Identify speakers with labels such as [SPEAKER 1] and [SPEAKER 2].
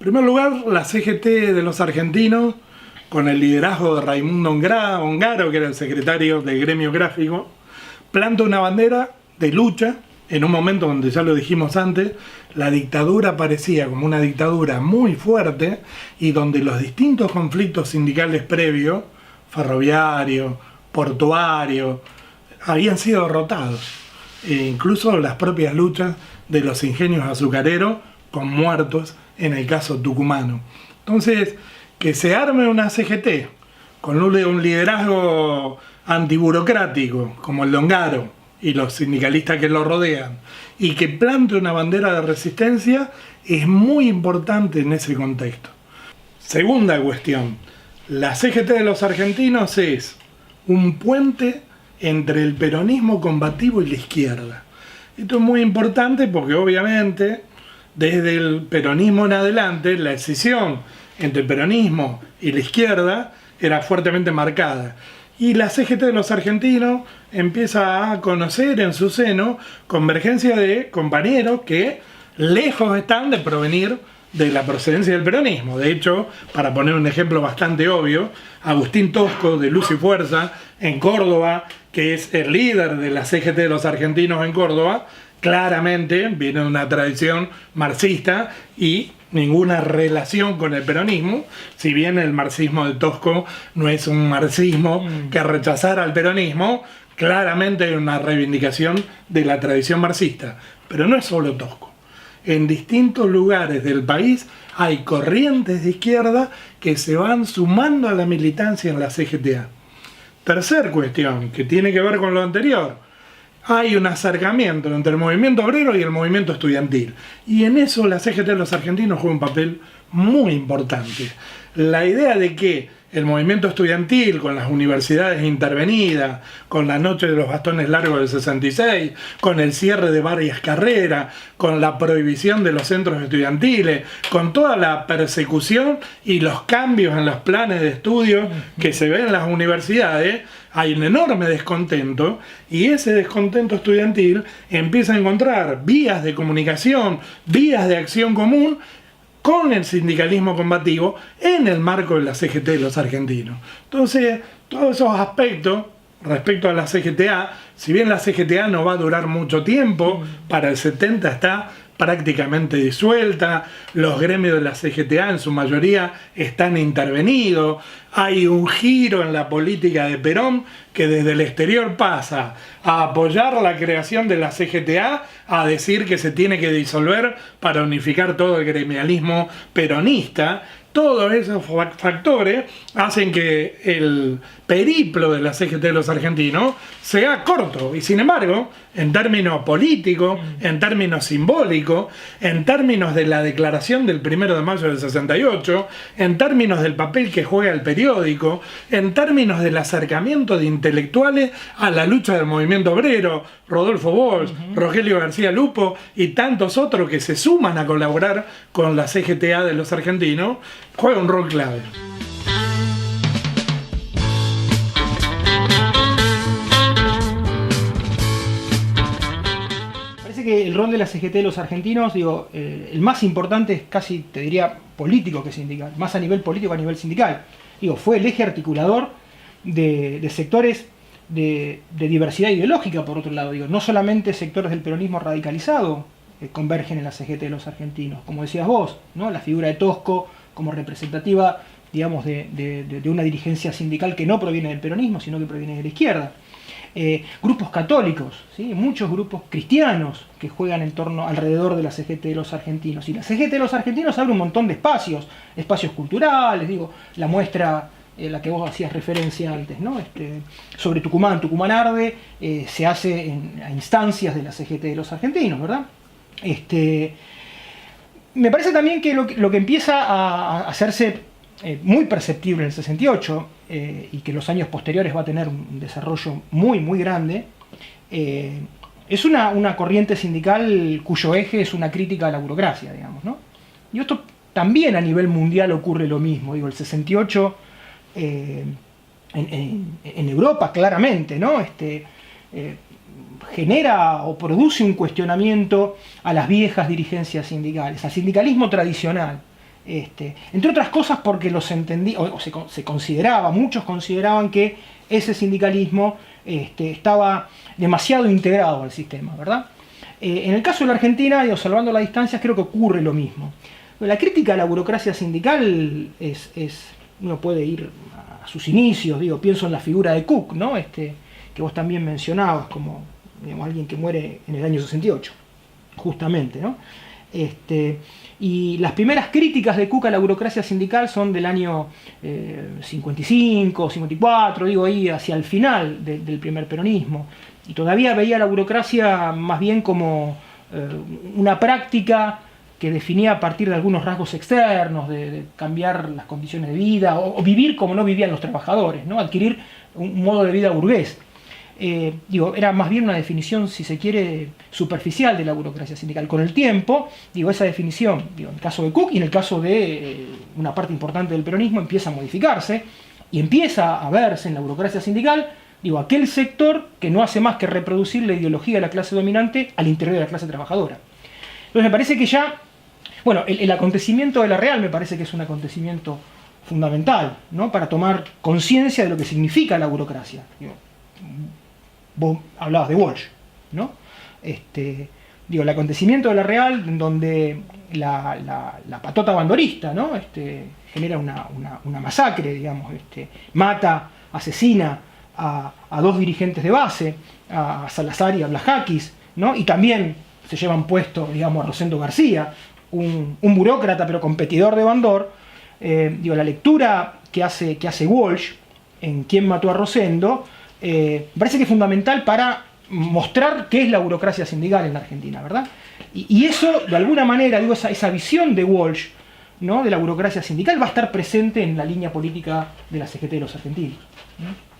[SPEAKER 1] En primer lugar, la CGT de los argentinos, con el liderazgo de Raimundo Ongaro, que era el secretario del gremio gráfico, planta una bandera de lucha en un momento donde, ya lo dijimos antes, la dictadura parecía como una dictadura muy fuerte y donde los distintos conflictos sindicales previos, ferroviario, portuario, habían sido derrotados. E incluso las propias luchas de los ingenios azucareros con muertos en el caso tucumano. Entonces, que se arme una CGT con un liderazgo antiburocrático como el de Ongaro y los sindicalistas que lo rodean, y que plante una bandera de resistencia, es muy importante en ese contexto. Segunda cuestión, la CGT de los argentinos es un puente entre el peronismo combativo y la izquierda. Esto es muy importante porque obviamente desde el peronismo en adelante la escisión entre el peronismo y la izquierda era fuertemente marcada. Y la CGT de los argentinos empieza a conocer en su seno convergencia de compañeros que lejos están de provenir de la procedencia del peronismo. De hecho, para poner un ejemplo bastante obvio, Agustín Tosco de Luz y Fuerza en Córdoba, que es el líder de la CGT de los argentinos en Córdoba, claramente viene de una tradición marxista y ninguna relación con el peronismo, si bien el marxismo de Tosco no es un marxismo que rechazara al peronismo, claramente hay una reivindicación de la tradición marxista. Pero no es solo Tosco. En distintos lugares del país hay corrientes de izquierda que se van sumando a la militancia en la CGTA. Tercer cuestión, que tiene que ver con lo anterior. Hay un acercamiento entre el movimiento obrero y el movimiento estudiantil. Y en eso la CGT de los argentinos juega un papel muy importante. La idea de que el movimiento estudiantil, con las universidades intervenidas, con la noche de los bastones largos del 66, con el cierre de varias carreras, con la prohibición de los centros estudiantiles, con toda la persecución y los cambios en los planes de estudio que se ven en las universidades, hay un enorme descontento, y ese descontento estudiantil empieza a encontrar vías de comunicación, vías de acción común con el sindicalismo combativo en el marco de la CGT de los argentinos. Entonces, todos esos aspectos respecto a la CGTA, si bien la CGTA no va a durar mucho tiempo, para el 70 está prácticamente disuelta, los gremios de la CGTA en su mayoría están intervenidos, hay un giro en la política de Perón que desde el exterior pasa a apoyar la creación de la CGTA, a decir que se tiene que disolver para unificar todo el gremialismo peronista. Todos esos factores hacen que el periplo de la CGT de los argentinos sea corto, y sin embargo, en términos políticos, en términos simbólicos, en términos de la declaración del 1 de mayo del 68, en términos del papel que juega el periódico, en términos del acercamiento de intelectuales a la lucha del movimiento obrero, Rodolfo Bosch, Rogelio García Lupo y tantos otros que se suman a colaborar con la CGTA de los argentinos, juega un rol clave.
[SPEAKER 2] Parece que el rol de la CGT de los argentinos, el más importante es casi, te diría, político que sindical, más a nivel político que a nivel sindical. Fue el eje articulador de sectores de diversidad ideológica, por otro lado. No solamente sectores del peronismo radicalizado convergen en la CGT de los argentinos, como decías vos, ¿no? La figura de Tosco como representativa, digamos, de una dirigencia sindical que no proviene del peronismo, sino que proviene de la izquierda. Grupos católicos, ¿sí? Muchos grupos cristianos que juegan alrededor de la CGT de los argentinos. Y la CGT de los argentinos abre un montón de espacios culturales, la muestra, la que vos hacías referencia antes, ¿no? Sobre Tucumán Arde, se hace a instancias de la CGT de los argentinos, ¿verdad? Me parece también que lo que empieza a hacerse muy perceptible en el 68, y que en los años posteriores va a tener un desarrollo muy, muy grande, es una corriente sindical cuyo eje es una crítica a la burocracia, digamos, ¿no? Y esto también a nivel mundial ocurre lo mismo. El 68 en Europa claramente, ¿no? Genera o produce un cuestionamiento a las viejas dirigencias sindicales, al sindicalismo tradicional. Entre otras cosas porque se consideraba, muchos consideraban que ese sindicalismo estaba demasiado integrado al sistema, ¿verdad? En el caso de la Argentina, salvando las distancias, creo que ocurre lo mismo. La crítica a la burocracia sindical uno puede ir a sus inicios, pienso en la figura de Cook, ¿no? Que vos también mencionabas como alguien que muere en el año 68, justamente, ¿no? Y las primeras críticas de Cook a la burocracia sindical son del año 55, 54, ahí hacia el final del primer peronismo. Y todavía veía la burocracia más bien como una práctica que definía a partir de algunos rasgos externos, de cambiar las condiciones de vida, o vivir como no vivían los trabajadores, ¿no? Adquirir un modo de vida burgués. Era más bien una definición, si se quiere, superficial de la burocracia sindical. Con el tiempo, esa definición, en el caso de Cook y en el caso de una parte importante del peronismo, empieza a modificarse y empieza a verse en la burocracia sindical, aquel sector que no hace más que reproducir la ideología de la clase dominante al interior de la clase trabajadora. Entonces me parece que ya, el acontecimiento de la Real me parece que es un acontecimiento fundamental, ¿no? Para tomar conciencia de lo que significa la burocracia. Vos hablabas de Walsh, ¿no? El acontecimiento de la Real, en donde la patota bandorista, ¿no? Genera una masacre, mata, asesina a dos dirigentes de base, a Salazar y a Blajakis, ¿no? Y también se llevan puesto, a Rosendo García, un burócrata pero competidor de Bandor. La lectura que hace Walsh en Quién mató a Rosendo, me parece que es fundamental para mostrar qué es la burocracia sindical en la Argentina, ¿verdad? Y eso, de alguna manera, esa visión de Walsh, ¿no? De la burocracia sindical va a estar presente en la línea política de la CGT de los argentinos, ¿no?